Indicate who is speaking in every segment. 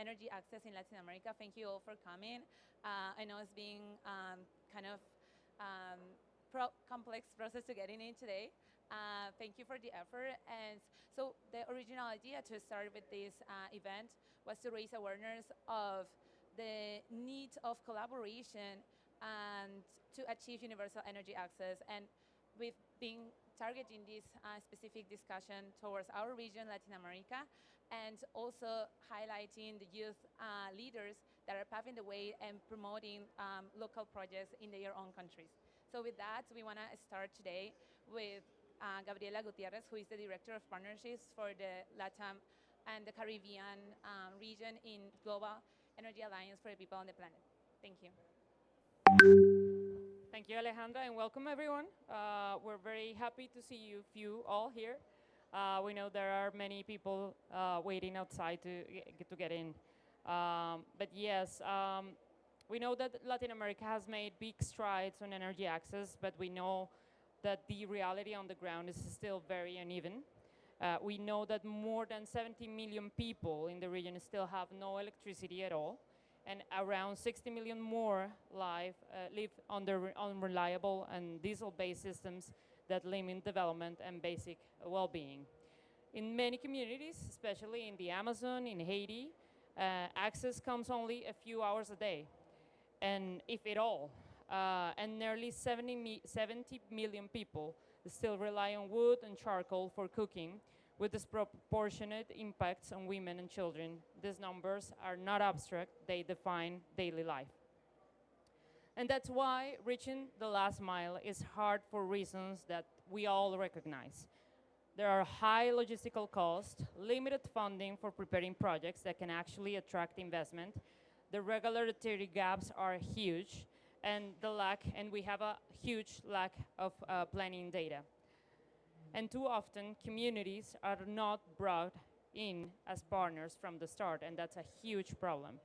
Speaker 1: energy access in Latin America. Thank you all for coming. I know it's been kind of um, complex process to getting in today. Thank you for the effort. And so the original idea to start with this event was to raise awareness of the need of collaboration and to achieve universal energy access. And we've been targeting this specific discussion towards our region, Latin America, and also highlighting the youth leaders that are paving the way and promoting local projects in their own countries. So with that, we want to start today with Gabriela Gutierrez, who is the Director of Partnerships for the LATAM and the Caribbean region in Global Energy Alliance for the People on the Planet. Thank you.
Speaker 2: Thank you, Alejandra, and welcome everyone. We're very happy to see you all here. We know there are many people waiting outside to get in. But yes, we know that Latin America has made big strides on energy access, but we know that the reality on the ground is still very uneven. We know that more than 70 million people in the region still have no electricity at all, and around 60 million more live under unreliable and diesel-based systems that limit development and basic well-being. In many communities, especially in the Amazon, in Haiti, access comes only a few hours a day, and if at all. And nearly 70 million people still rely on wood and charcoal for cooking, with disproportionate impacts on women and children. These numbers are not abstract, they define daily life. And that's why reaching the last mile is hard for reasons that we all recognize. There are high logistical costs, limited funding for preparing projects that can actually attract investment. The regulatory gaps are huge, and we have a huge lack of planning data. And too often, communities are not brought in as partners from the start, and that's a huge problem.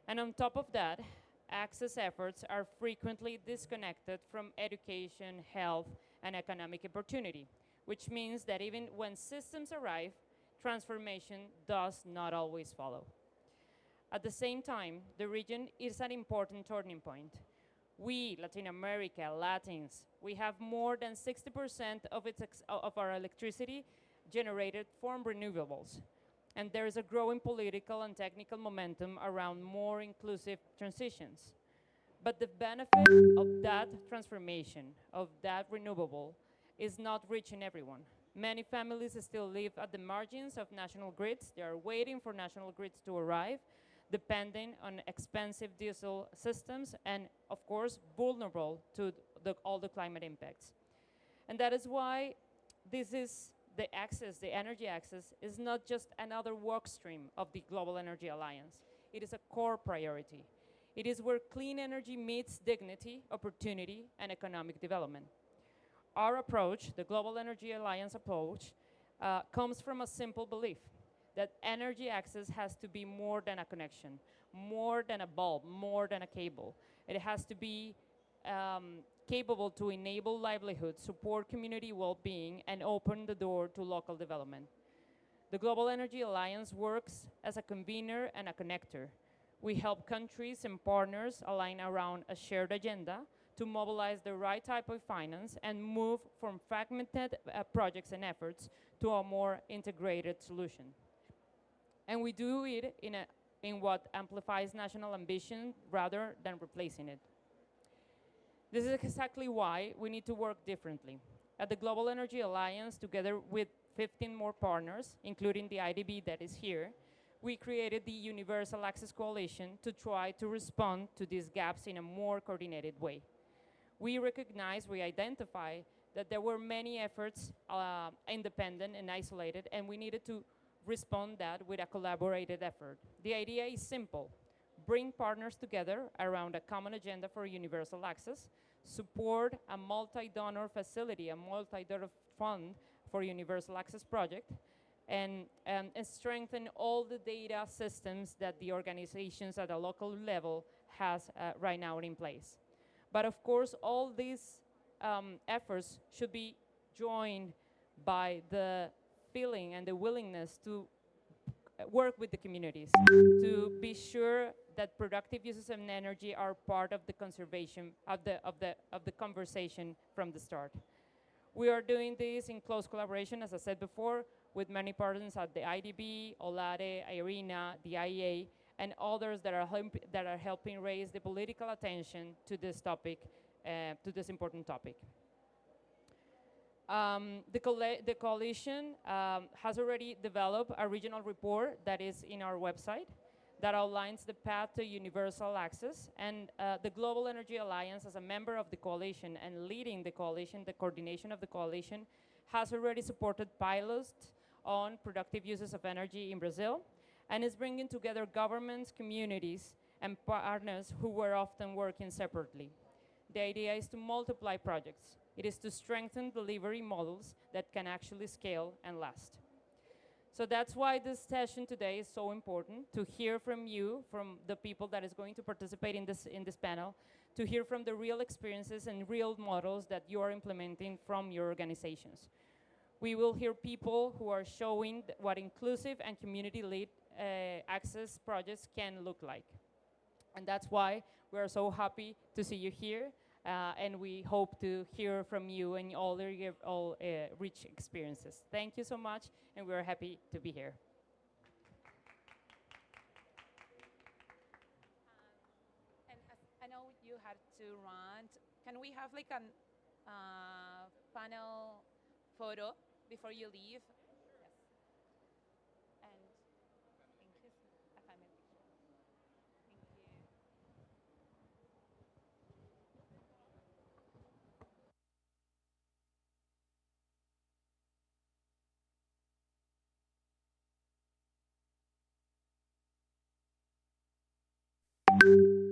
Speaker 2: And on top of that, access efforts are frequently disconnected from education, health, and economic opportunity, which means that even when systems arrive, transformation does not always follow. At the same time, the region is an important turning point. We, Latin America, Latins, we have more than 60% of our electricity generated from renewables. And there is a growing political and technical momentum around more inclusive transitions. But the benefit of that transformation, of that renewable, is not reaching everyone. Many families still live at the margins of national grids. They are waiting for national grids to arrive, depending on expensive diesel systems, and of course, vulnerable to all the climate impacts. And that is why this is the energy access is not just another work stream of the Global Energy Alliance. It is a core priority. It is where clean energy meets dignity, opportunity, and economic development. Our approach, the Global Energy Alliance approach, comes from a simple belief that energy access has to be more than a connection, more than a bulb, more than a cable. It has to be capable to enable livelihood, support community well-being, and open the door to local development. The Global Energy Alliance works as a convener and a connector. We help countries and partners align around a shared agenda to mobilize the right type of finance and move from fragmented projects and efforts to a more integrated solution. And we do it in what amplifies national ambition rather than replacing it. This is exactly why we need to work differently. At the Global Energy Alliance, together with 15 more partners, including the IDB that is here, we created the Universal Access Coalition to try to respond to these gaps in a more coordinated way. We identify that there were many efforts, independent and isolated, and we needed to respond that with a collaborated effort. The idea is simple. Bring partners together around a common agenda for universal access, support a multi-donor facility, a multi-donor fund for universal access project, and strengthen all the data systems that the organizations at a local level has right now in place. But of course, all these efforts should be joined by the feeling and the willingness to work with the communities to be sure that productive uses of energy are part of the conservation of the conversation from the start. We are doing this in close collaboration, as I said before, with many partners at the IDB, OLADE, IRENA, the IEA, and others that are helping raise the political attention to this topic, to this important topic. The coalition has already developed a regional report that is in our website that outlines the path to universal access, and the Global Energy Alliance, as a member of the coalition and leading the coalition, the coordination of the coalition, has already supported pilots on productive uses of energy in Brazil, and is bringing together governments, communities, and partners who were often working separately. The idea is to multiply projects. It is to strengthen delivery models that can actually scale and last. So that's why this session today is so important, to hear from you, from the people that is going to participate in this panel, to hear from the real experiences and real models that you are implementing from your organizations. We will hear people who are showing what inclusive and community-led access projects can look like. And that's why we are so happy to see you here, and we hope to hear from you and all your rich experiences. Thank you so much, and we're happy to be here.
Speaker 1: And as I know you had to run. Can we have like a panel photo before you leave? Yes. And thank you. A family picture. Thank you.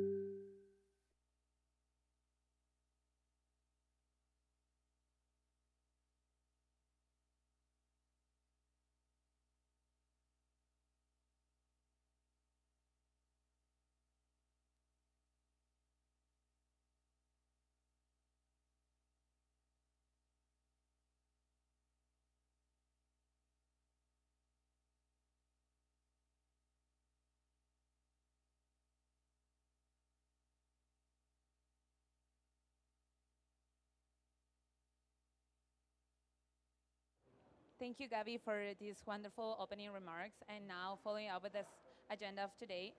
Speaker 1: Thank you, Gabby, for these wonderful opening remarks. And now, following up with this agenda of today,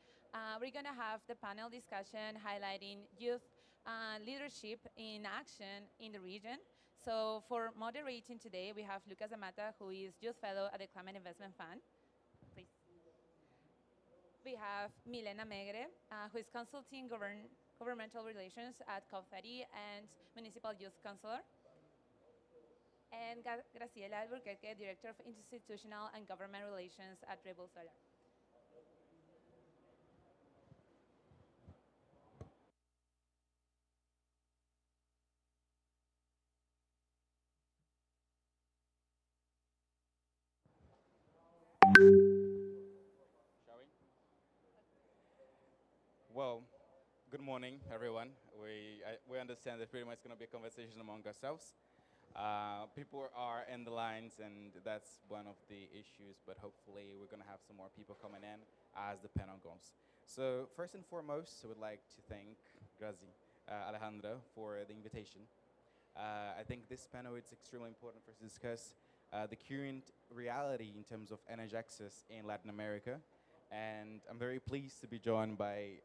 Speaker 1: we're going to have the panel discussion highlighting youth leadership in action in the region. So, for moderating today, we have Lucas Amata, who is Youth Fellow at the Climate Investment Fund. Please. We have Milena Megre, who is Consulting Governmental Relations at COP30 and Municipal Youth Councilor. And Graciela Alburquerque, Director of Institutional and Government Relations at Rebel Solar.
Speaker 3: Shall we? Well, good morning, everyone. We understand that pretty much going to be a conversation among ourselves. People are in the lines, and that's one of the issues, but hopefully we're going to have some more people coming in as the panel goes. So first and foremost, I would like to thank Grazi, Alejandro, for the invitation. I think this panel is extremely important for us to discuss the current reality in terms of energy access in Latin America. And I'm very pleased to be joined by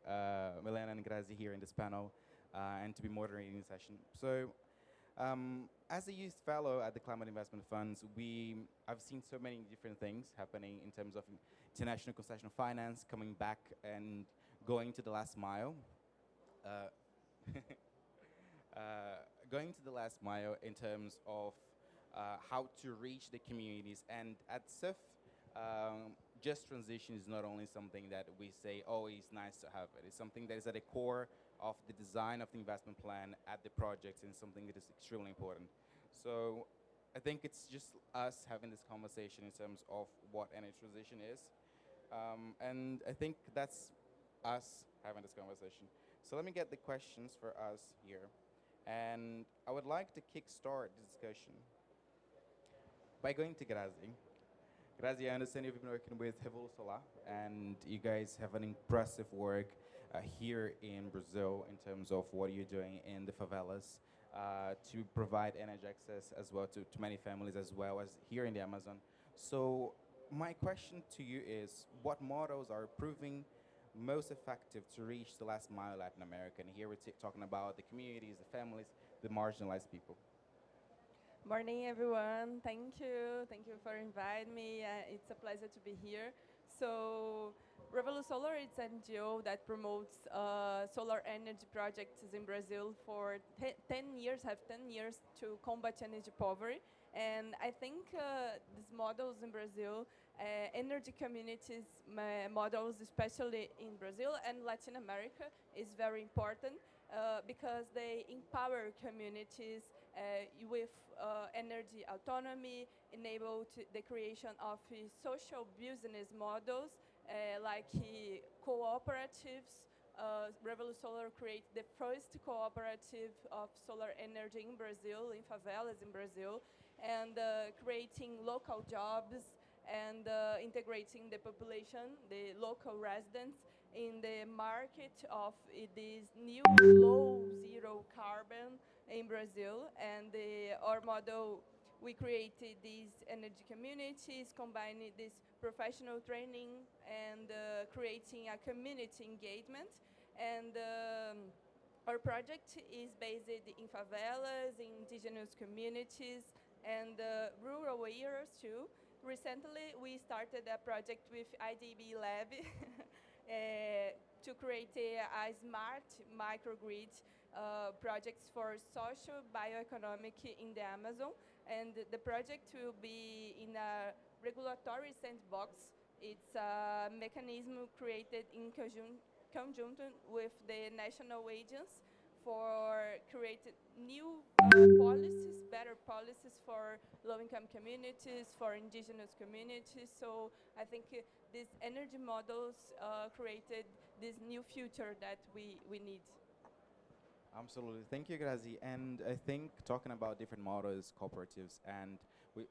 Speaker 3: Milena and Grazi here in this panel and to be moderating the session. So as a youth fellow at the Climate Investment Funds, I've seen so many different things happening in terms of international concessional finance, coming back and going to the last mile. Uh, uh, Going to the last mile in terms of how to reach the communities. And at SIF, just transition is not only something that we say, oh, it's nice to have it. It's something that is at the core of the design of the investment plan at the projects, and something that is extremely important. So I think it's just us having this conversation in terms of what energy transition is. And I think that's us having this conversation. So let me get the questions for us here. And I would like to kickstart the discussion by going to Grazi. Grazie, I understand you've been working with Revolu Solar, and you guys have an impressive work here in Brazil in terms of what you're doing in the favelas to provide energy access as well to many families as well as here in the Amazon. So my question to you is, what models are proving most effective to reach the last mile Latin America? And here we're talking about the communities, the families, the marginalized people.
Speaker 4: Morning, everyone. Thank you. Thank you for inviting me. It's a pleasure to be here. So, Revolu Solar is an NGO that promotes solar energy projects in Brazil for 10 years, have 10 years to combat energy poverty. And I think these models in Brazil, energy communities models, especially in Brazil and Latin America, is very important because they empower communities with energy autonomy, enable the creation of social business models like cooperatives. Revolu Solar created the first cooperative of solar energy in Brazil, in favelas in Brazil, and creating local jobs and integrating the population, the local residents, in the market of this new low zero carbon in Brazil. And our model, we created these energy communities, combining this professional training and creating a community engagement. And our project is based in favelas, in indigenous communities, and rural areas too. Recently, we started a project with IDB Lab to create a smart microgrid projects for social bioeconomic in the Amazon. And the project will be in a regulatory sandbox. It's a mechanism created in conjunction with the national agents for create new policies, better policies for low-income communities, for indigenous communities. So I think these energy models created this new future that we need.
Speaker 3: Absolutely. Thank you, Grazi. And I think talking about different models, cooperatives, and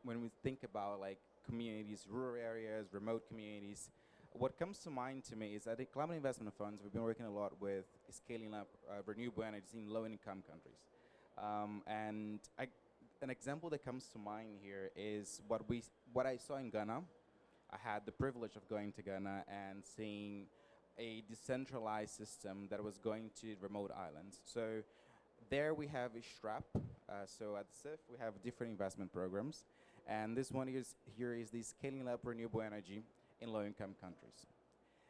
Speaker 3: when we think about like communities, rural areas, remote communities, what comes to mind to me is that the climate investment funds, we've been working a lot with scaling up renewable energies in low-income countries. An example that comes to mind here is what I saw in Ghana. I had the privilege of going to Ghana and seeing a decentralized system that was going to remote islands. So there we have a strap. So at SIF, we have different investment programs. And this one is here is the scaling up renewable energy in low-income countries.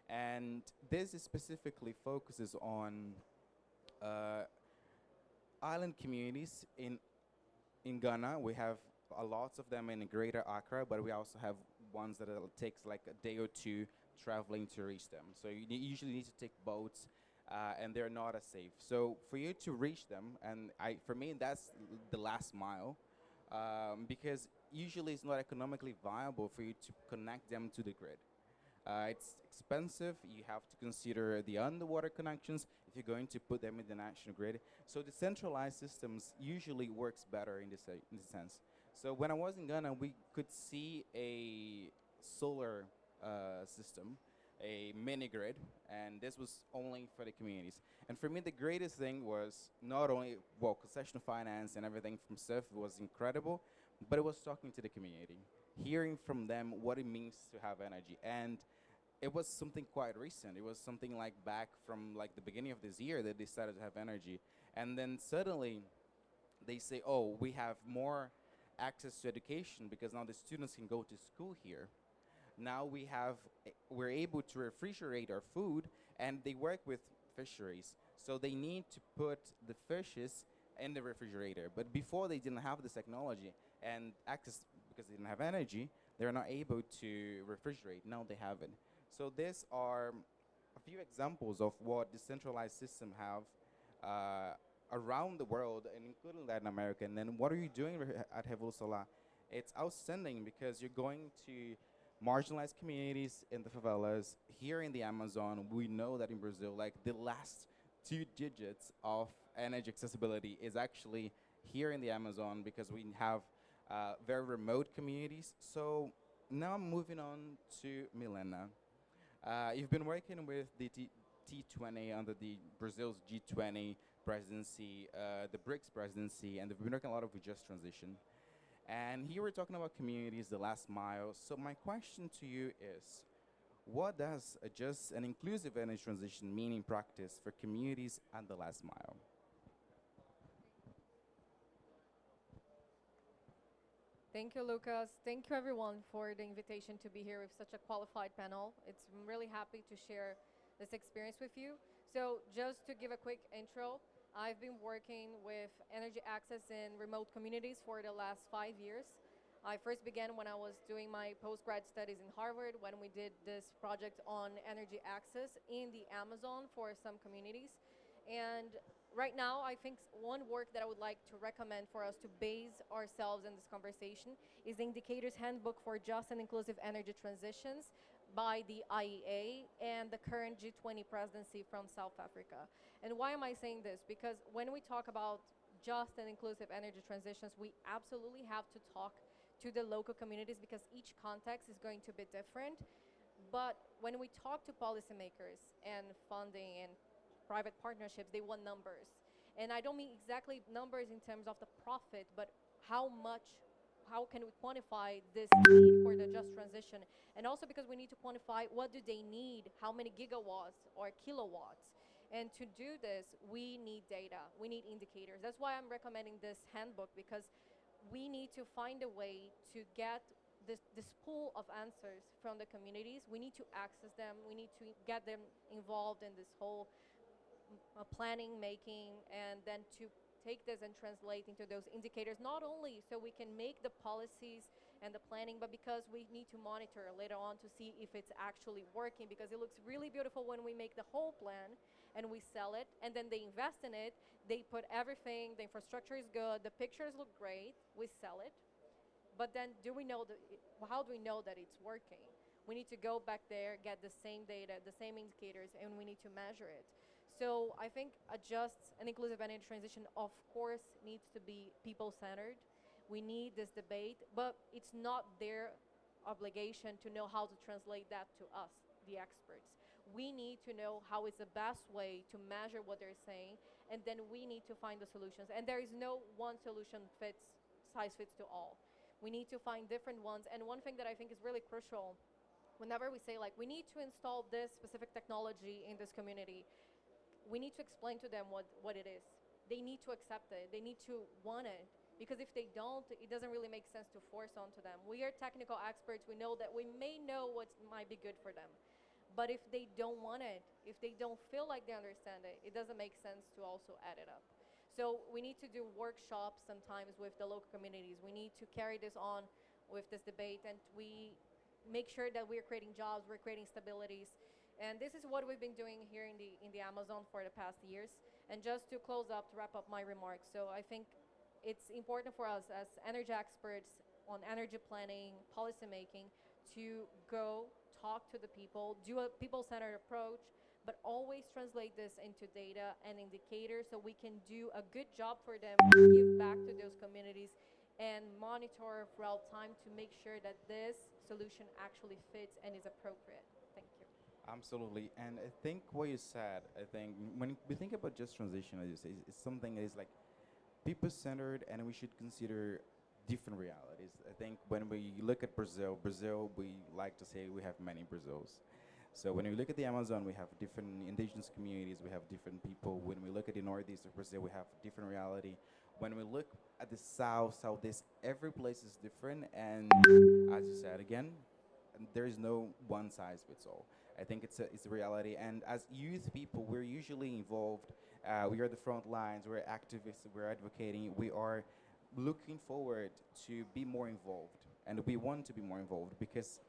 Speaker 3: And this is specifically focuses on island communities in Ghana. We have a lot of them in Greater Accra, but we also have ones that it takes like a day or two traveling to reach them. So you usually need to take boats, and they're not as safe. So for you to reach them, and for me, that's the last mile, because usually it's not economically viable for you to connect them to the grid. It's expensive. You have to consider the underwater connections if you're going to put them in the national grid. So the centralized systems usually works better in this sense. So when I was in Ghana, we could see a solar system, a mini grid, and this was only for the communities. And for me, the greatest thing was not only, well, concessional finance and everything from SIF was incredible, but it was talking to the community, hearing from them what it means to have energy. And it was something quite recent. It was something like back from like the beginning of this year that they started to have energy. And then suddenly they say, oh, we have more access to education because now the students can go to school here. Now we're able to refrigerate our food, and they work with fisheries. So they need to put the fishes in the refrigerator. But before they didn't have this technology and access because they didn't have energy, they're not able to refrigerate. Now they have it. So these are a few examples of what decentralized systems have around the world, and including Latin America. And then what are you doing at Revolu Solar? It's outstanding because you're going to marginalized communities in the favelas. Here in the Amazon, we know that in Brazil, like the last two digits of energy accessibility is actually here in the Amazon because we have very remote communities. So now moving on to Milena. You've been working with the T20 under the Brazil's G20 presidency, the BRICS presidency, and they've been working a lot of with just transition. And here we're talking about communities, the last mile. So my question to you is, what does a just and inclusive energy transition mean in practice for communities and the last mile?
Speaker 5: Thank you, Lucas. Thank you, everyone, for the invitation to be here with such a qualified panel. I'm really happy to share this experience with you. So, just to give a quick intro, I've been working with energy access in remote communities for the last 5 years. I first began when I was doing my postgrad studies in Harvard when we did this project on energy access in the Amazon for some communities. And right now, I think one work that I would like to recommend for us to base ourselves in this conversation is the Indicators Handbook for Just and Inclusive Energy Transitions by the IEA and the current G20 presidency from South Africa. And why am I saying this? Because when we talk about just and inclusive energy transitions, we absolutely have to talk to the local communities because each context is going to be different. But when we talk to policymakers and funding and private partnerships, they want numbers. And I don't mean exactly numbers in terms of the profit, but how can we quantify this need for the just transition? And also because we need to quantify what do they need, how many gigawatts or kilowatts. And to do this, we need data, we need indicators. That's why I'm recommending this handbook, because we need to find a way to get this pool of answers from the communities. We need to access them, we need to get them involved in this whole planning, making, and then to take this and translate into those indicators, not only so we can make the policies and the planning, but because we need to monitor later on to see if it's actually working, because it looks really beautiful when we make the whole plan and we sell it, and then they invest in it, they put everything, the infrastructure is good, the pictures look great, we sell it, but then how do we know that it's working? We need to go back there, get the same data, the same indicators, and we need to measure it. So I think a just and inclusive energy transition, of course, needs to be people-centered. We need this debate, but it's not their obligation to know how to translate that to us, the experts. We need to know how is the best way to measure what they're saying, and then we need to find the solutions. And there is no one solution size fits to all. We need to find different ones. And one thing that I think is really crucial, whenever we say like, we need to install this specific technology in this community, we need to explain to them what it is. They need to accept it. They need to want it. Because if they don't, it doesn't really make sense to force onto them. We are technical experts. We know that we may know what might be good for them. But if they don't want it, if they don't feel like they understand it, it doesn't make sense to also add it up. So we need to do workshops sometimes with the local communities. We need to carry this on with this debate, and we make sure that we're creating jobs, we're creating stabilities. And this is what we've been doing here in the Amazon for the past years. And just to close up, to wrap up my remarks, so I think it's important for us as energy experts on energy planning, policy making, to go talk to the people, do a people-centered approach, but always translate this into data and indicators so we can do a good job for them, give back to those communities, and monitor throughout time to make sure that this solution actually fits and is appropriate. Thank you.
Speaker 3: Absolutely. And I think what you said, I think when we think about just transition, as you say, it's something that is like people-centered, and we should consider different realities. I think when we look at Brazil, we like to say we have many Brazils. So when we look at the Amazon, we have different indigenous communities, we have different people. When we look at the northeast of Brazil, we have different reality. When we look at the southeast, every place is different. And as you said again, there is no one size fits all. I think it's a reality. And as youth people, we're usually involved. We are the front lines. We're activists. We're advocating. We are looking forward to be more involved, and we want to be more involved because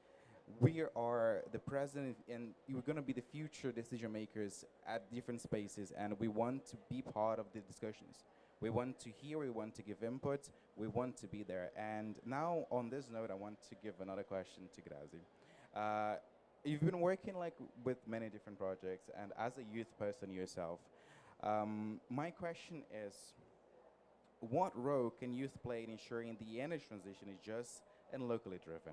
Speaker 3: we are the present, and we're going to be the future decision makers at different spaces, and we want to be part of the discussions. We want to hear. We want to give input. We want to be there. And now, on this note, I want to give another question to Grazi. You've been working like with many different projects, and as a youth person yourself, my question is, what role can youth play in ensuring the energy transition is just and locally driven?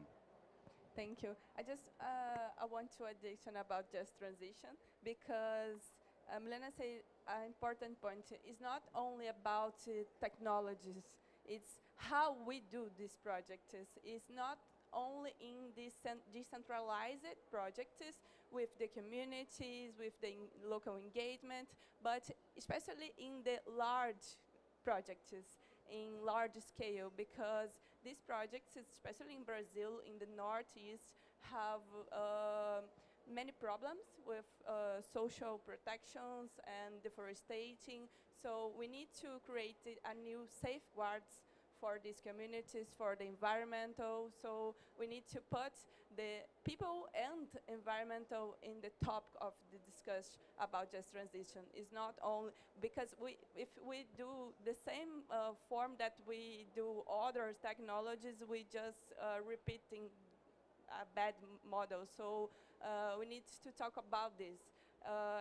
Speaker 4: Thank you. I want to addition about just transition because Milena said an important point. It's not only about technologies. It's how we do this project. It's not only in this decentralized projects with the communities, with the local engagement, but especially in the large projects in large scale because these projects, especially in Brazil, in the Northeast, have many problems with social protections and deforestation. So we need to create a new safeguards for these communities, for the environmental. So we need to put the people and environmental in the top of the discussion about just transition. It's not only because if we do the same form that we do other technologies, we just repeating a bad model. So we need to talk about this.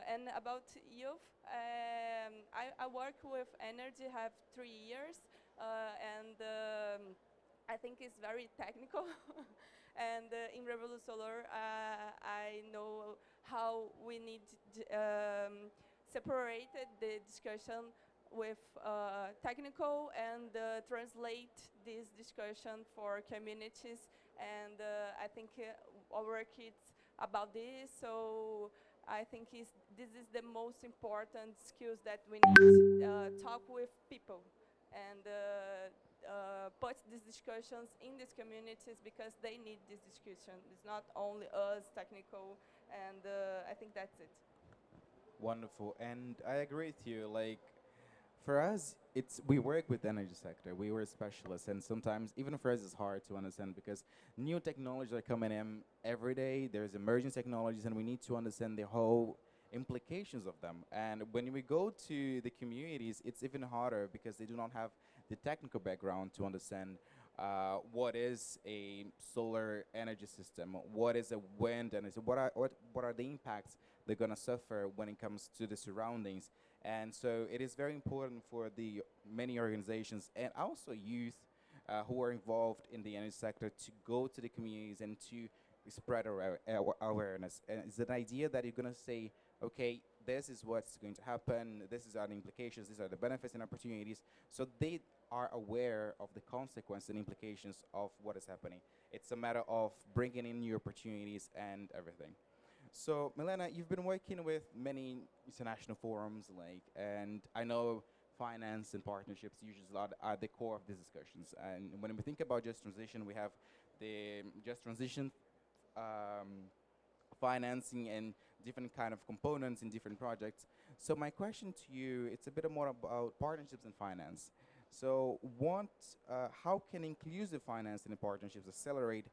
Speaker 4: And about youth, I work with energy, have 3 years, and I think it's very technical. And in Revolut Solar, I know how we need separated the discussion with technical and translate this discussion for communities. And I think our work is about this. So I think this is the most important skills that we need. Talk with people and put these discussions in these communities because they need this discussion. It's not only us technical, and I think that's it.
Speaker 3: Wonderful, and I agree with you. Like, for us, it's we work with the energy sector. We were specialists, and sometimes even for us, it's hard to understand because new technologies are coming in every day. There's emerging technologies, and we need to understand the whole implications of them. And when we go to the communities, it's even harder because they do not have the technical background to understand what is a solar energy system, what is a wind energy, what are the impacts they're going to suffer when it comes to the surroundings. And so it is very important for the many organizations and also youth who are involved in the energy sector to go to the communities and to spread awareness. And it's an idea that you're going to say, okay, this is what's going to happen, this is our implications, these are the benefits and opportunities. So they are aware of the consequences and implications of what is happening. It's a matter of bringing in new opportunities and everything. So, Milena, you've been working with many international forums, like, and I know finance and partnerships usually are the core of these discussions. And when we think about just transition, we have the just transition financing and different kind of components in different projects. So my question to you, it's a bit more about partnerships and finance. So how can inclusive finance and partnerships accelerate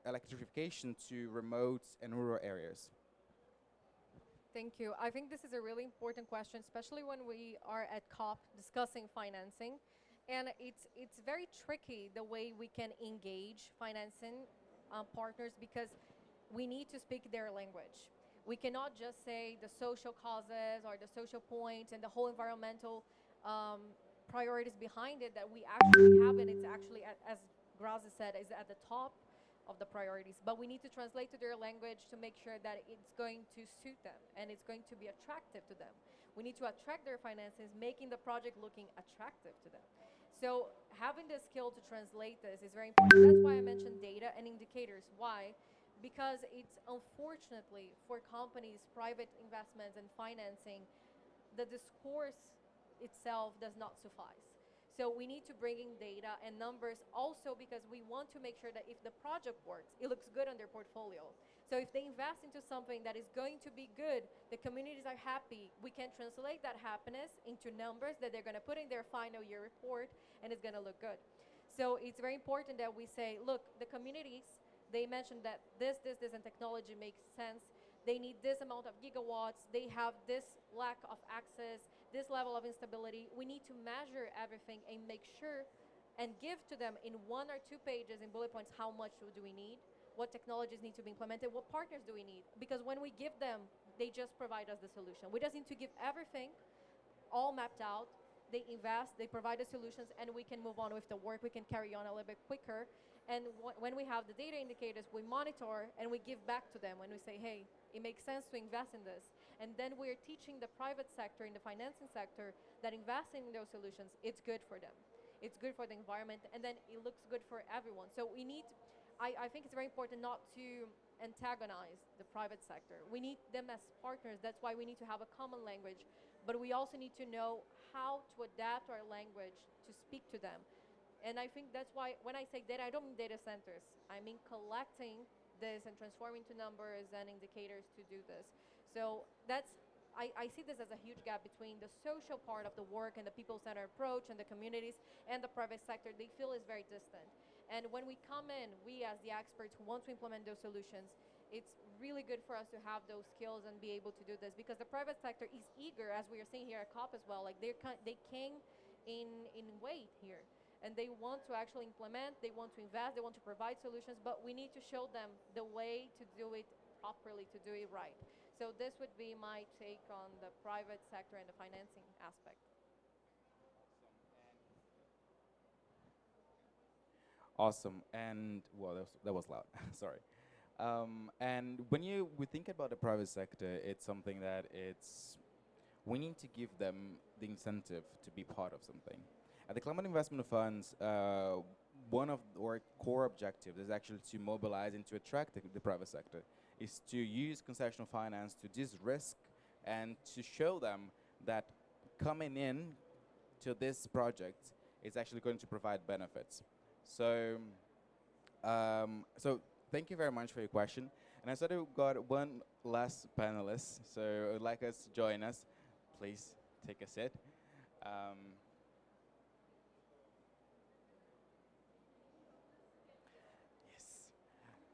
Speaker 3: electrification to remote and rural areas?
Speaker 5: Thank you. I think this is a really important question, especially when we are at COP discussing financing. And it's very tricky the way we can engage financing partners because we need to speak their language. We cannot just say the social causes or the social points and the whole environmental priorities behind it that we actually have, and it's actually, as Grazi said, is at the top of the priorities. But we need to translate to their language to make sure that it's going to suit them and it's going to be attractive to them. We need to attract their finances, making the project looking attractive to them. So having the skill to translate this is very important. That's why I mentioned data and indicators. Why? Because it's unfortunately for companies, private investments and financing, the discourse itself does not suffice. So we need to bring in data and numbers also because we want to make sure that if the project works, it looks good on their portfolio. So if they invest into something that is going to be good, the communities are happy, we can translate that happiness into numbers that they're going to put in their final year report and it's going to look good. So it's very important that we say, look, the communities, they mentioned that this, and technology makes sense. They need this amount of gigawatts. They have this lack of access, this level of instability. We need to measure everything and make sure and give to them in 1 or 2 pages in bullet points how much do we need, what technologies need to be implemented, what partners do we need. Because when we give them, they just provide us the solution. We just need to give everything all mapped out. They invest, they provide the solutions, and we can move on with the work. We can carry on a little bit quicker. And when we have the data indicators, we monitor and we give back to them when we say, hey, it makes sense to invest in this. And then we're teaching the private sector, in the financing sector, that investing in those solutions, it's good for them. It's good for the environment, and then it looks good for everyone. So we need, I think it's very important not to antagonize the private sector. We need them as partners. That's why we need to have a common language. But we also need to know how to adapt our language to speak to them. And I think that's why when I say data, I don't mean data centers. I mean collecting this and transforming to numbers and indicators to do this. So I see this as a huge gap between the social part of the work and the people-centered approach and the communities and the private sector. They feel is very distant. And when we come in, we as the experts who want to implement those solutions, it's really good for us to have those skills and be able to do this, because the private sector is eager, as we are seeing here at COP as well. Like they came in weight here, and they want to actually implement, they want to invest, they want to provide solutions, but we need to show them the way to do it properly, to do it right. So this would be my take on the private sector and the financing aspect.
Speaker 3: Awesome. And well, that was loud. Sorry. And when we think about the private sector, it's something that we need to give them the incentive to be part of something. At the Climate Investment Funds, one of our core objectives is actually to mobilize and to attract the private sector, is to use concessional finance to de-risk and to show them that coming in to this project is actually going to provide benefits. So thank you very much for your question. And I said we've got one last panelist, so I would like us to join us. Please take a seat. Yes.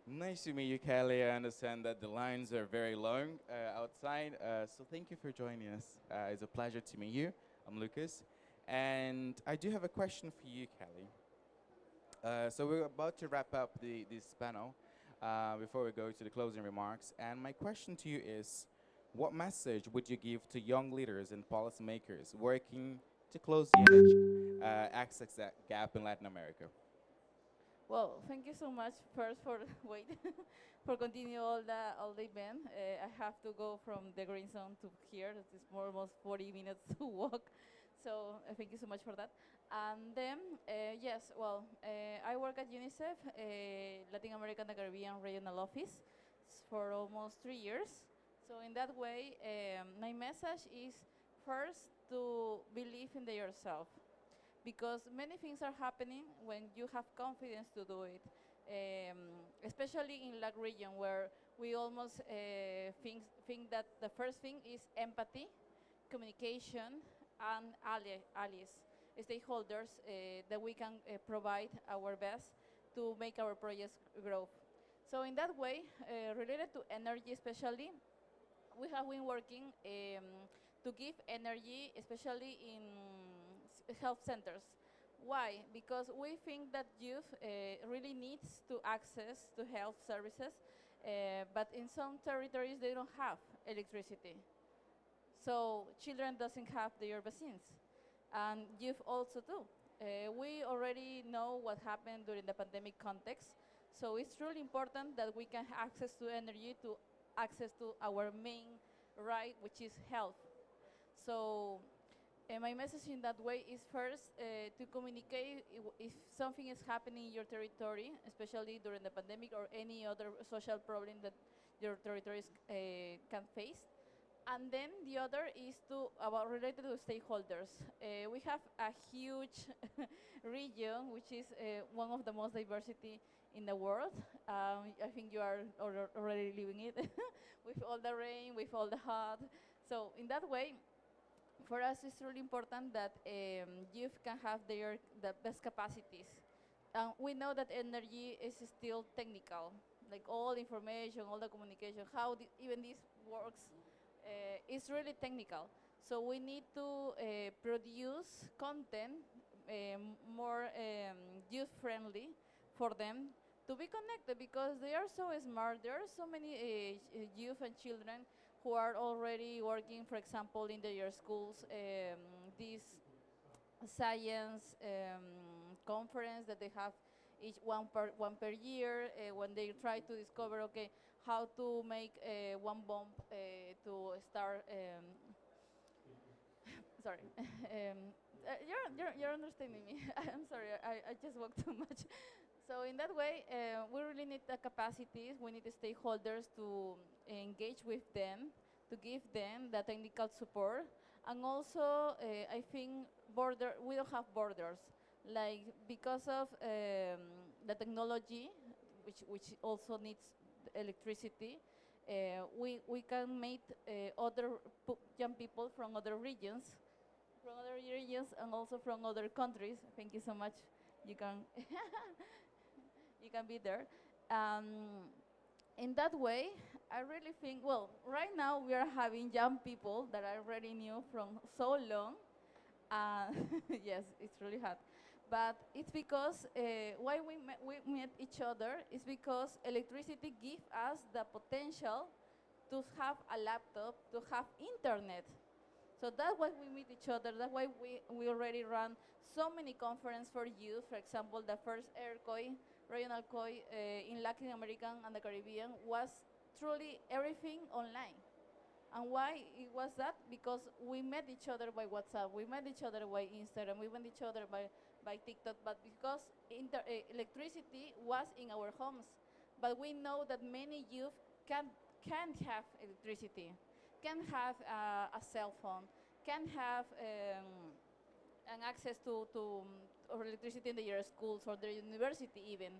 Speaker 3: Nice to meet you, Kelly. I understand that the lines are very long outside, so thank you for joining us. It's a pleasure to meet you. I'm Lucas, and I do have a question for you, Kelly. So we're about to wrap up this panel before we go to the closing remarks. And my question to you is, what message would you give to young leaders and policymakers working to close the energy access gap in Latin America?
Speaker 6: Well, thank you so much first for wait for continue all the event. I have to go from the green zone to here. It's more almost 40 minutes to walk. So thank you so much for that. And then yes, well, I work at UNICEF, Latin American and Caribbean Regional Office, for almost 3 years. So in that way, my message is first to believe in yourself, because many things are happening when you have confidence to do it, especially in LAC region, where we almost think that the first thing is empathy, communication, and allies, stakeholders, that we can provide our best to make our projects grow. So in that way, related to energy especially, we have been working to give energy, especially in health centers. Why? Because we think that youth really needs to access to health services, but in some territories they don't have electricity. So children doesn't have their vaccines, and youth also too. We already know what happened during the pandemic context, so it's really important that we can access to energy, to access to our main right, which is health. So my message in that way is first to communicate if something is happening in your territory, especially during the pandemic or any other social problem that your territories can face. And then the other is about related to stakeholders. We have a huge region, which is one of the most diversity in the world. I think you are already living it with all the rain, with all the hot. So in that way, for us, it's really important that youth can have the best capacities. We know that energy is still technical, like all information, all the communication, how even this works is really technical. So we need to produce content more youth-friendly for them to be connected, because they are so smart. There are so many youth and children who are already working, for example, in their schools, this science conference that they have each one per year, when they try to discover, okay, how to make one bomb to start. Sorry. You're understanding me. I'm sorry. I just walked too much. So in that way, we really need the capacities. We need the stakeholders to engage with them, to give them the technical support, and also I think we don't have borders, like because of the technology, which also needs electricity. We can meet other young people from other regions and also from other countries. Thank you so much. You can you can be there. Um, in that way, I really think, well, right now we are having young people that I already knew from so long. Uh, yes, it's really hard. But it's because why we met each other is because electricity gives us the potential to have a laptop, to have internet. So that's why we meet each other. That's why we already run so many conferences for youth. For example, the first AirCoin, regional COI in Latin America and the Caribbean was truly everything online. And why it was that? Because we met each other by WhatsApp, we met each other by Instagram, we met each other by TikTok, but because electricity was in our homes. But we know that many youth can't have electricity, can have a cell phone, can have an access to or electricity in their schools or their university even.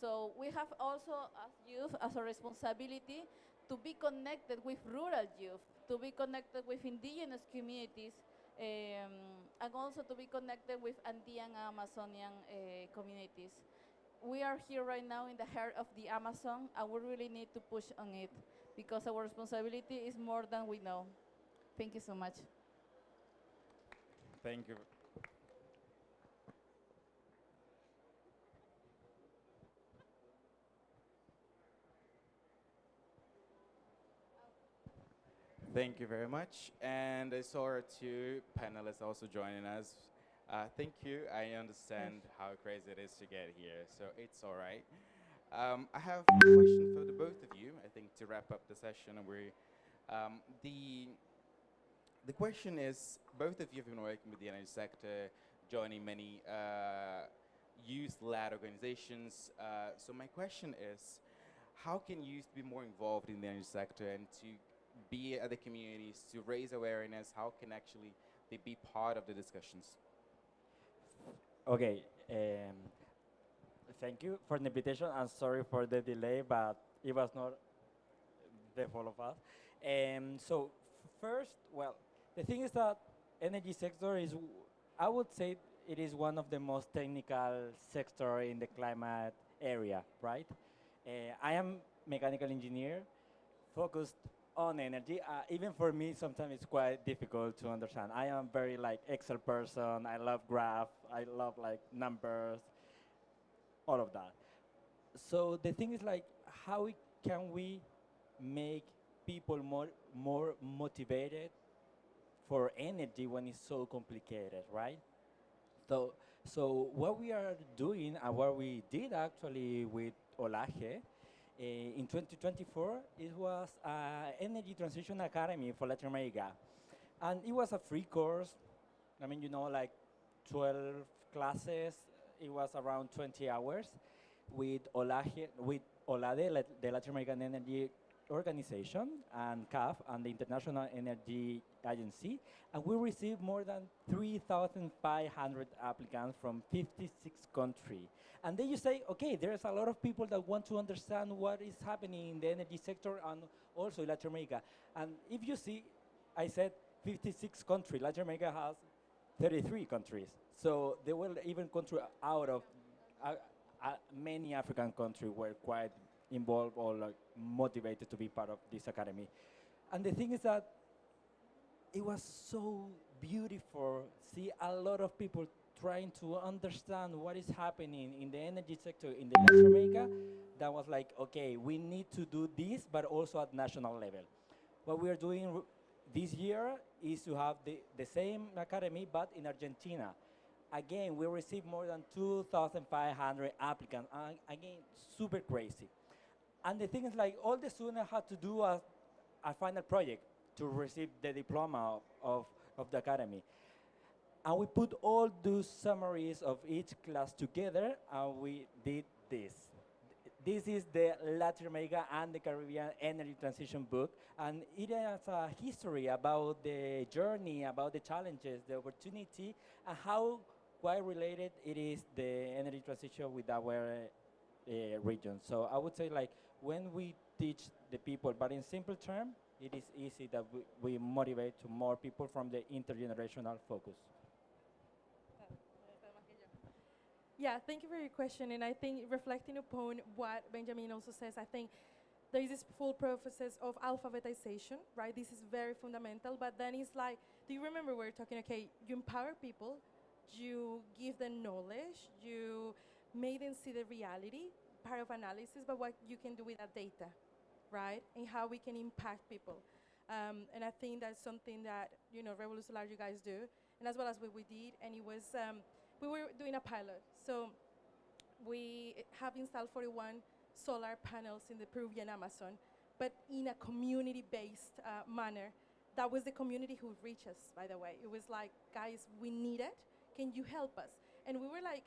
Speaker 6: So we have also as youth as a responsibility to be connected with rural youth, to be connected with indigenous communities, and also to be connected with Andean and Amazonian communities. We are here right now in the heart of the Amazon, and we really need to push on it because our responsibility is more than we know. Thank you so much.
Speaker 3: Thank you. Thank you very much. And I saw our two panelists also joining us. Thank you. I understand how crazy it is to get here, so it's all right. I have a question for the both of you. I think to wrap up the session, the question is, both of you have been working with the energy sector, joining many youth-led organizations. So my question is, how can youth be more involved in the energy sector and to be at the communities, to raise awareness? How can actually they be part of the discussions?
Speaker 7: Okay, thank you for the invitation. I'm sorry for the delay, but it was not the fault of us. So first, well, the thing is that energy sector is, I would say, it is one of the most technical sector in the climate area, right? I am mechanical engineer, focused on energy. Even for me, sometimes it's quite difficult to understand. I am very like Excel person. I love graph. I love like numbers, all of that. So the thing is like, can we make people more motivated for energy when it's so complicated, right? So, so what we are doing and what we did actually with Olaje in 2024, it was Energy Transition Academy for Latin America. And it was a free course. I mean, you know, like 12 classes. It was around 20 hours with Olaje, with OLADE, the Latin American Energy Organization, and CAF, and the International Energy Agency. And we received more than 3,500 applicants from 56 countries. And then you say, okay, there's a lot of people that want to understand what is happening in the energy sector and also in Latin America. And if you see, I said 56 countries. Latin America has 33 countries. So they will even country out of many African countries were quite involved or like motivated to be part of this academy. And the thing is that it was so beautiful. See a lot of people trying to understand what is happening in the energy sector in the Latin America. That was like, okay, we need to do this, but also at national level. What we are doing this year is to have the same academy, but in Argentina. again, we received more than 2,500 applicants. Again, super crazy. And the thing is, like, all the students had to do a final project to receive the diploma of the academy. And we put all those summaries of each class together, and we did this. This is the Latin America and the Caribbean Energy Transition book, and it has a history about the journey, about the challenges, the opportunity, and how quite related it is the energy transition with our region. So I would say, like, when we teach the people, but in simple terms, it is easy that we motivate to more people from the intergenerational focus.
Speaker 8: Yeah, thank you for your question. And I think reflecting upon what Benjamin also says, I think there is this full process of alphabetization, right? This is very fundamental. But then it's like, do you remember we were talking, okay, you empower people, you give them knowledge, you make them see the reality, part of analysis, but what you can do with that data, right? And how we can impact people. And I think that's something that, Revolution you guys do, and as well as what we did. And it was, we were doing a pilot. So we have installed 41 solar panels in the Peruvian Amazon, but in a community-based manner. That was the community who reached us, by the way. It was like, guys, we need it. Can you help us? And we were like,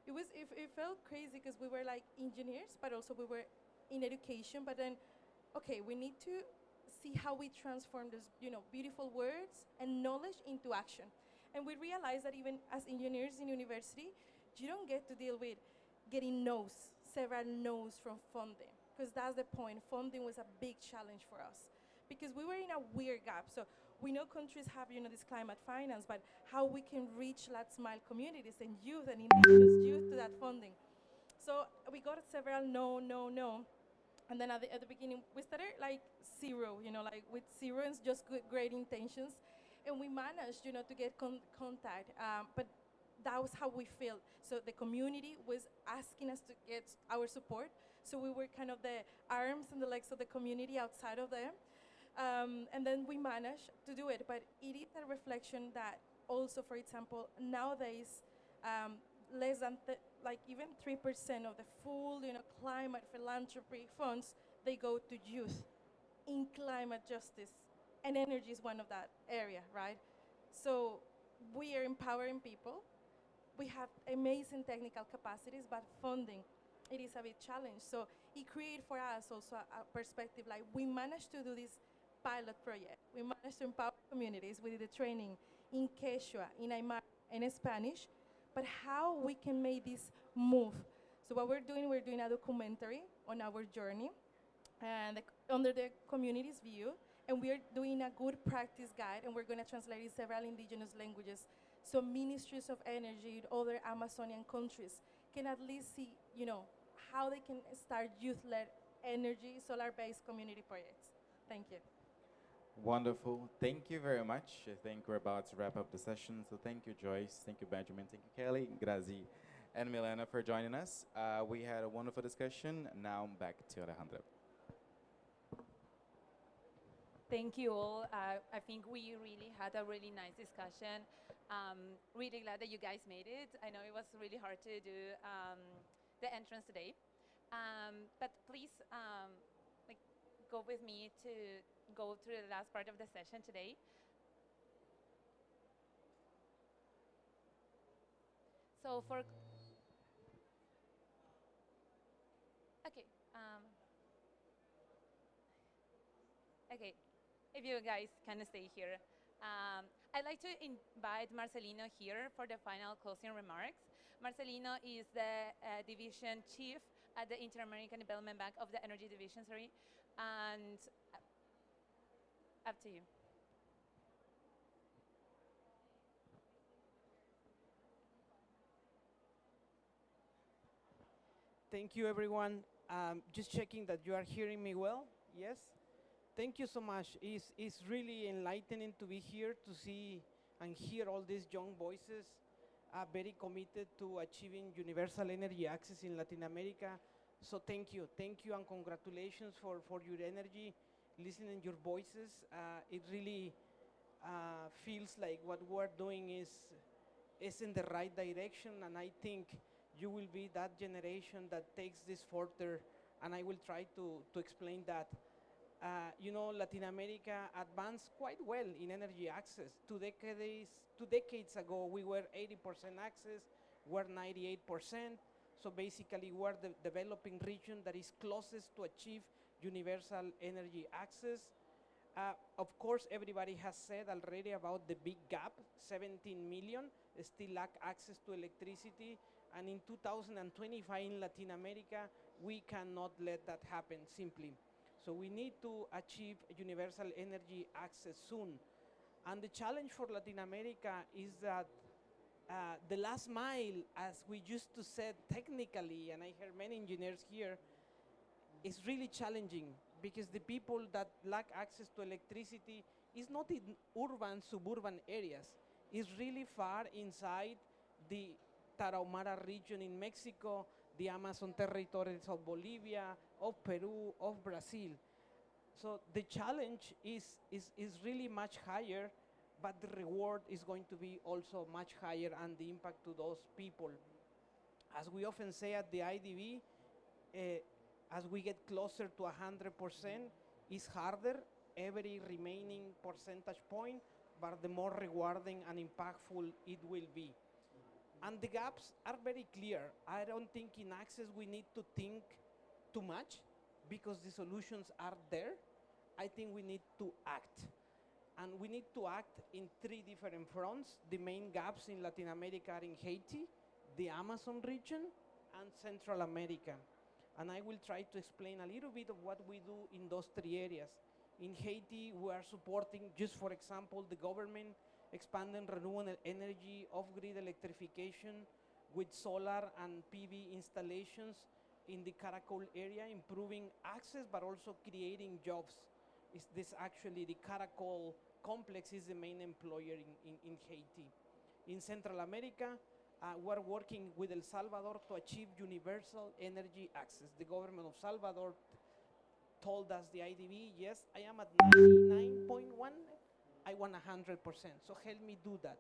Speaker 8: it felt crazy because we were like engineers, but also we were in education. But then, okay, we need to see how we transform those, beautiful words and knowledge into action. And we realized that even as engineers in university, you don't get to deal with getting no's, several no's from funding, because that's the point. Funding was a big challenge for us because we were in a weird gap. So we know countries have, this climate finance, but how we can reach Last Mile communities and youth and indigenous youth to that funding. So we got several no, no, no. And then at the beginning, we started like zero, like with zero and just great intentions. And we managed, to get contact. But that was how we felt. So the community was asking us to get our support. So we were kind of the arms and the legs of the community outside of them. And then we managed to do it. But it is a reflection that also, for example, nowadays, less than like even 3% of the full, climate philanthropy funds, they go to youth in climate justice. And energy is one of that area, right? So we are empowering people. We have amazing technical capacities, but funding, it is a big challenge. So it created for us also a perspective, like we managed to do this pilot project. We managed to empower communities with the training in Quechua, in Aymara, and in Spanish, but how we can make this move. So what we're doing a documentary on our journey, and under the community's view, and we are doing a good practice guide, and we're going to translate it in several indigenous languages. So ministries of energy in other Amazonian countries can at least see, how they can start youth-led energy, solar-based community projects. Thank you.
Speaker 3: Wonderful. Thank you very much. I think we're about to wrap up the session. So thank you, Joyce. Thank you, Benjamin. Thank you, Kelly, Grazi, and Milena for joining us. We had a wonderful discussion. Now back to Alejandra.
Speaker 1: Thank you all. I think we really had a really nice discussion. Really glad that you guys made it. I know it was really hard to do the entrance today. But please like, go with me to go through the last part of the session today. So for okay, okay, if you guys can stay here, I'd like to invite Marcelino here for the final closing remarks. Marcelino is the division chief at the Inter-American Development Bank of the Energy Division, sorry, and up to you.
Speaker 9: Thank you, everyone. Just checking that you are hearing me well. Yes? Thank you so much. It's really enlightening to be here to see and hear all these young voices very committed to achieving universal energy access in Latin America. So thank you. Thank you and congratulations for your energy, listening your voices. It really feels like what we're doing is in the right direction, and I think you will be that generation that takes this further, and I will try to explain that. Latin America advanced quite well in energy access. 2 decades ago, we were 80% access, we're 98%. So basically, we're the developing region that is closest to achieve universal energy access. Of course, everybody has said already about the big gap. 17 million still lack access to electricity. And in 2025 in Latin America, we cannot let that happen simply. So we need to achieve universal energy access soon. And the challenge for Latin America is that the last mile, as we used to say technically, and I heard many engineers here, is really challenging because the people that lack access to electricity is not in urban, suburban areas. It's really far inside the Tarahumara region in Mexico, the Amazon territories of Bolivia, of Peru, of Brazil. So the challenge is really much higher, but the reward is going to be also much higher and the impact to those people. As we often say at the IDB, as we get closer to 100%, it's harder, every remaining percentage point, but the more rewarding and impactful it will be. And the gaps are very clear. I don't think in access we need to think too much because the solutions are there. I think we need to act. And we need to act in 3 different fronts. The main gaps in Latin America are in Haiti, the Amazon region, and Central America. And I will try to explain a little bit of what we do in those 3 areas. In Haiti, we are supporting, just for example, the government expanding renewable energy, off-grid electrification with solar and PV installations in the Caracol area, improving access, but also creating jobs. Is this actually the Caracol complex is the main employer in Haiti. In Central America, we're working with El Salvador to achieve universal energy access. The government of Salvador told us, the IDB, yes, I am at 99.1, I want 100%, so help me do that.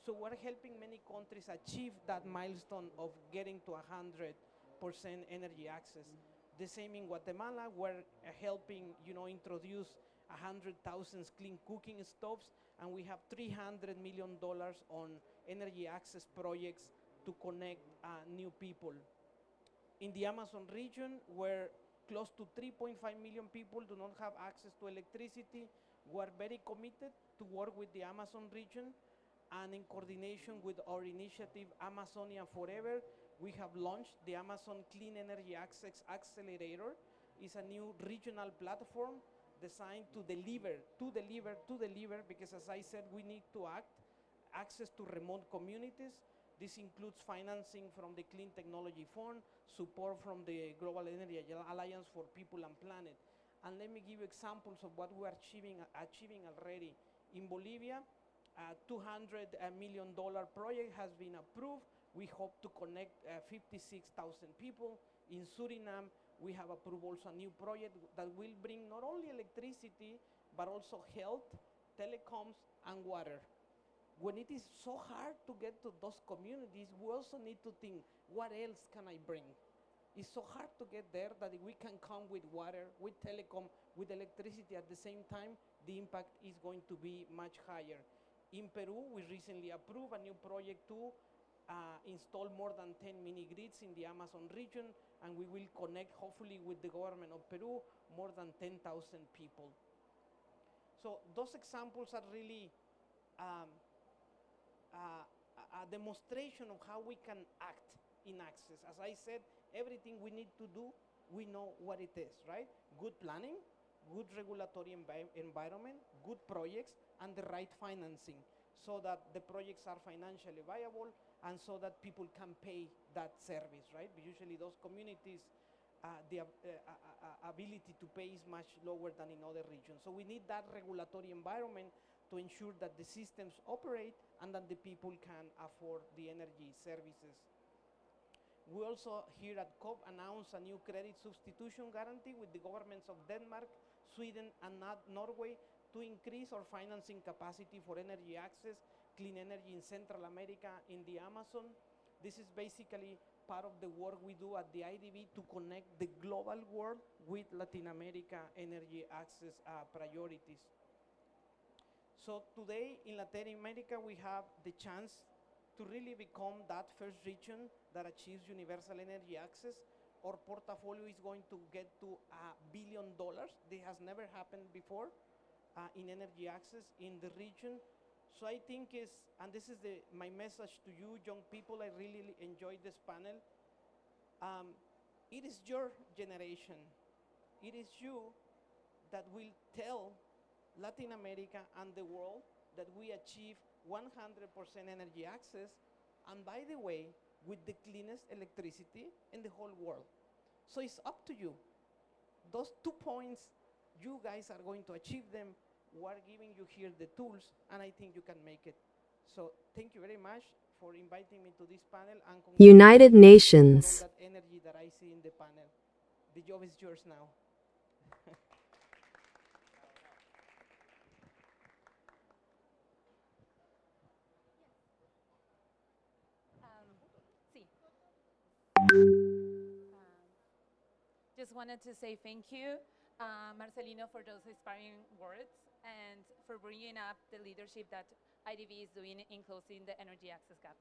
Speaker 9: So we're helping many countries achieve that milestone of getting to 100% energy access. The same in Guatemala, we're helping, introduce 100,000 clean cooking stoves, and we have $300 million on energy access projects to connect new people. In the Amazon region, where close to 3.5 million people do not have access to electricity, we're very committed to work with the Amazon region, and in coordination with our initiative Amazonia Forever, we have launched the Amazon Clean Energy Access Accelerator. It's a new regional platform designed to deliver, because as I said, we need to act. Access to remote communities. This includes financing from the Clean Technology Fund, support from the Global Energy Alliance for People and Planet. And let me give you examples of what we are achieving already. In Bolivia, a $200 million project has been approved. We hope to connect 56,000 people. In Suriname, we have approved also a new project that will bring not only electricity, but also health, telecoms, and water. When it is so hard to get to those communities, we also need to think, what else can I bring? It's so hard to get there that if we can come with water, with telecom, with electricity at the same time, the impact is going to be much higher. In Peru, we recently approved a new project to install more than 10 mini grids in the Amazon region, and we will connect, hopefully, with the government of Peru, more than 10,000 people. So those examples are really a demonstration of how we can act in access. As I said, everything we need to do, we know what it is, right? Good planning, good regulatory environment, good projects, and the right financing so that the projects are financially viable and so that people can pay that service, right? But usually those communities, the ability to pay is much lower than in other regions. So we need that regulatory environment to ensure that the systems operate and that the people can afford the energy services. We also here at COP announced a new credit substitution guarantee with the governments of Denmark, Sweden, and Norway to increase our financing capacity for energy access, clean energy in Central America, in the Amazon. This is basically part of the work we do at the IDB to connect the global world with Latin America energy access priorities. So today in Latin America, we have the chance to really become that first region that achieves universal energy access. Our portfolio is going to get to $1 billion. This has never happened before in energy access in the region. So I think and this is my message to you, young people. I really enjoyed this panel. It is your generation. It is you that will tell Latin America and the world that we achieve 100% energy access, and by the way, with the cleanest electricity in the whole world. So it's up to you. Those 2 points, you guys are going to achieve them. We're giving you here the tools, and I think you can make it. So thank you very much for inviting me to this panel. And
Speaker 10: United Nations.
Speaker 9: For all that energy that I see in the panel. The job is yours now.
Speaker 1: Sí. Just wanted to say thank you, Marcelino, for those inspiring words and for bringing up the leadership that IDB is doing in closing the energy access gap.